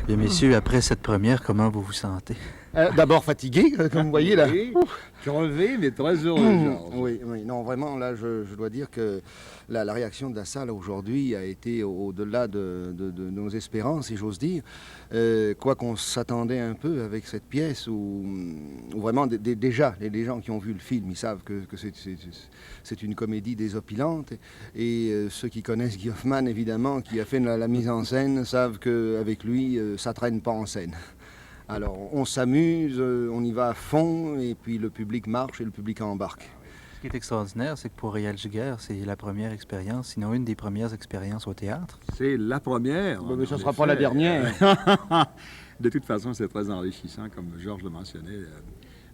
Bien, messieurs, après cette première, comment vous vous sentez? D'abord fatigué, comme vous voyez là. Oui, crevé, mais très heureux, Georges. Oui, oui, non, vraiment, là, je dois dire que la réaction de la salle aujourd'hui a été au-delà de nos espérances, si j'ose dire. Quoi qu'on s'attendait un peu avec cette pièce, où vraiment, déjà, les gens qui ont vu le film, ils savent que c'est une comédie désopilante. Et ceux qui connaissent Guy Hoffman, évidemment, qui a fait la mise en scène, savent qu'avec lui, ça traîne pas en scène. Alors, on s'amuse, on y va à fond, et puis le public marche et le public embarque. Ce qui est extraordinaire, c'est que pour Réal Giguère, c'est la première expérience, sinon une des premières expériences au théâtre. C'est la première. Mais ce ne sera pas la dernière. De toute façon, c'est très enrichissant, comme Georges le mentionnait.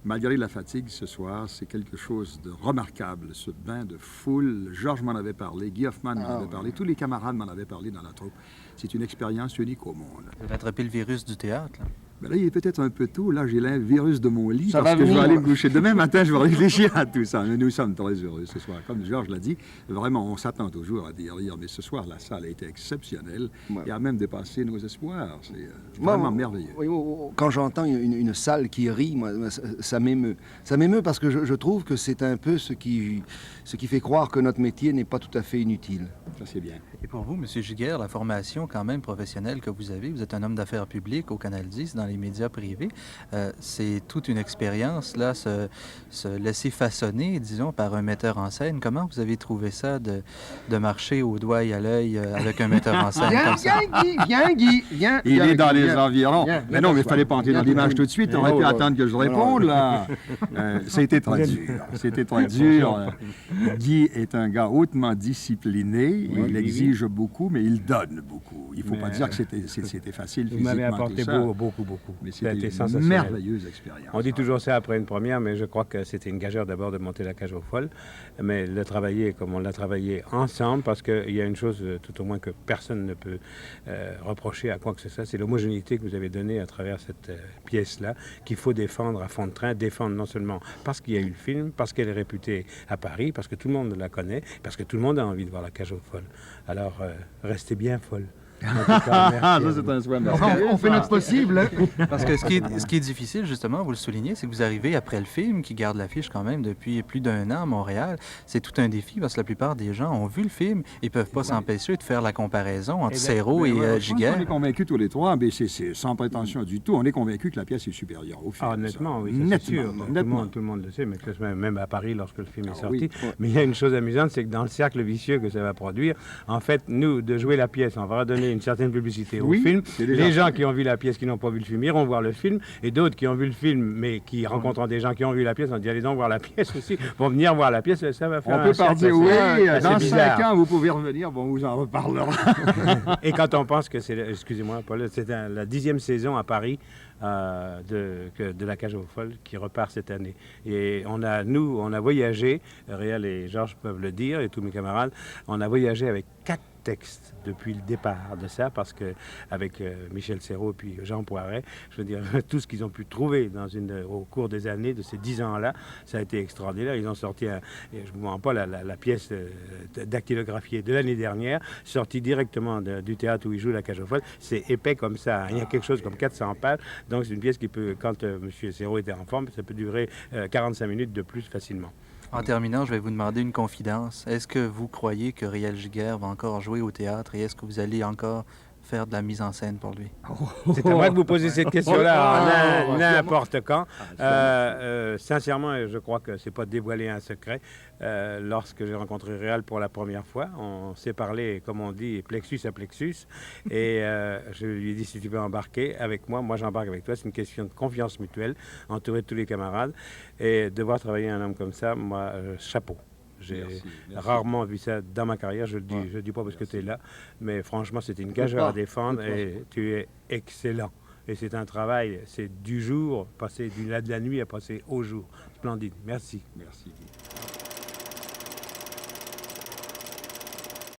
Malgré la fatigue ce soir, c'est quelque chose de remarquable, ce bain de foule. Georges m'en avait parlé, Guy Hoffman m'en avait parlé, tous les camarades m'en avaient parlé dans la troupe. C'est une expérience unique au monde. Vous avez attrapé le virus du théâtre, là. Ben là, il est peut-être un peu tôt. Là, j'ai le virus de mon lit Ça parce va que je vais venir. aller me coucher. Demain matin, je vais réfléchir à tout ça. Mais nous sommes très heureux ce soir. Comme Georges l'a dit, vraiment, on s'attend toujours à dire, mais ce soir, la salle a été exceptionnelle et a même dépassé nos espoirs. C'est vraiment merveilleux. Oui, quand j'entends une salle qui rit, moi, ça m'émeut. Ça m'émeut parce que je trouve que c'est un peu ce qui fait croire que notre métier n'est pas tout à fait inutile. Ça, c'est bien. Et pour vous, M. Giguère, la formation quand même professionnelle que vous êtes un homme d'affaires public au Canal 10, dans les médias privés, c'est toute une expérience, là, se laisser façonner, disons, par un metteur en scène. Comment vous avez trouvé ça de marcher au doigt et à l'œil avec un metteur en scène comme ça? Viens, Guy, viens. Il est dans les viens. environs. Viens, Mais non, mais il ne fallait pas entrer dans l'image tout de suite. On aurait pu Oh, attendre que je réponde, là. C'était très dur. C'était très dur. Guy est un gars hautement discipliné. Il exige beaucoup, mais il donne beaucoup. Il ne faut pas dire que c'était facile Vous m'avez physiquement, apporté tout ça. beaucoup. Mais Ça a été c'était une sensationnel. merveilleuse expérience. On dit toujours ça après une première, mais je crois que c'était une gageure d'abord de monter la cage aux folles. Mais le travailler comme on l'a travaillé ensemble, parce qu'il y a une chose tout au moins que personne ne peut reprocher à quoi que ce soit, c'est l'homogénéité que vous avez donnée à travers cette pièce-là, qu'il faut défendre à fond de train, défendre non seulement parce qu'il y a eu le film, parce qu'elle est réputée à Paris, parce que tout le monde la connaît, parce que tout le monde a envie de voir la cage aux folles. Alors, restez bien folle. En tout cas, merci à Ça, vous. c'est un souhait On fait notre possible. Hein? Parce que ce qui est difficile, justement, vous le soulignez, c'est que vous arrivez après le film, qui garde l'affiche quand même depuis plus d'1 an à Montréal. C'est tout un défi parce que la plupart des gens ont vu le film et peuvent pas s'empêcher de faire la comparaison entre Serrault et Giguère. On est convaincus tous les trois, mais c'est sans prétention du tout. On est convaincus que la pièce est supérieure au film. Ah, honnêtement, ça. oui, ça, c'est sûr. Nettement. Tout le monde le sait, mais même à Paris, lorsque le film est sorti. oui. Mais il y a une chose amusante, c'est que dans le cercle vicieux que ça va produire, en fait, nous, de jouer la pièce, on va redonner une certaine publicité au film. c'est déjà Les fait. gens qui ont vu la pièce, qui n'ont pas vu le film, iront voir le film. Et d'autres qui ont vu le film, mais qui rencontrant des gens qui ont vu la pièce, on dit allez donc voir la pièce aussi. Vont venir voir la pièce, ça va faire On un peut cercle partir, oui, assez dans bizarre. 5 ans, vous pouvez revenir, bon, on vous en reparlera. Et quand on pense que c'est, excusez-moi, Paul, c'est la 10e saison à Paris de la cage aux folles qui repart cette année. Et on a voyagé, Réal et Georges peuvent le dire, et tous mes camarades, on a voyagé avec 4 textes depuis le départ de ça, parce que avec Michel Serrault et puis Jean Poiret, je veux dire, tout ce qu'ils ont pu trouver au cours des années, de ces 10 ans-là, ça a été extraordinaire. Ils ont sorti, je ne vous mens pas, la pièce dactylographiée de l'année dernière, sortie directement du théâtre où ils jouent la cage aux folles. C'est épais comme ça, il y a quelque chose comme 400 pages, donc c'est une pièce qui peut, quand M. Serrault était en forme, ça peut durer 45 minutes de plus facilement. En terminant, je vais vous demander une confidence. Est-ce que vous croyez que Réal Giguère va encore jouer au théâtre et est-ce que vous allez encore faire de la mise en scène pour lui? C'est à moi de vous poser cette question-là n'importe quand. Sincèrement, je crois que c'est pas dévoiler un secret. Lorsque j'ai rencontré Réal pour la première fois, on s'est parlé, comme on dit, plexus à plexus. Et je lui ai dit, si tu veux embarquer avec moi, moi j'embarque avec toi. C'est une question de confiance mutuelle, entouré de tous les camarades. Et devoir travailler un homme comme ça, moi, chapeau. J'ai rarement vu ça dans ma carrière, je le dis pas parce que tu es là, mais franchement, c'était une gageure à défendre et tu es excellent. Et c'est un travail, c'est du jour, passer de la nuit à passer au jour. Splendide. Merci. Merci.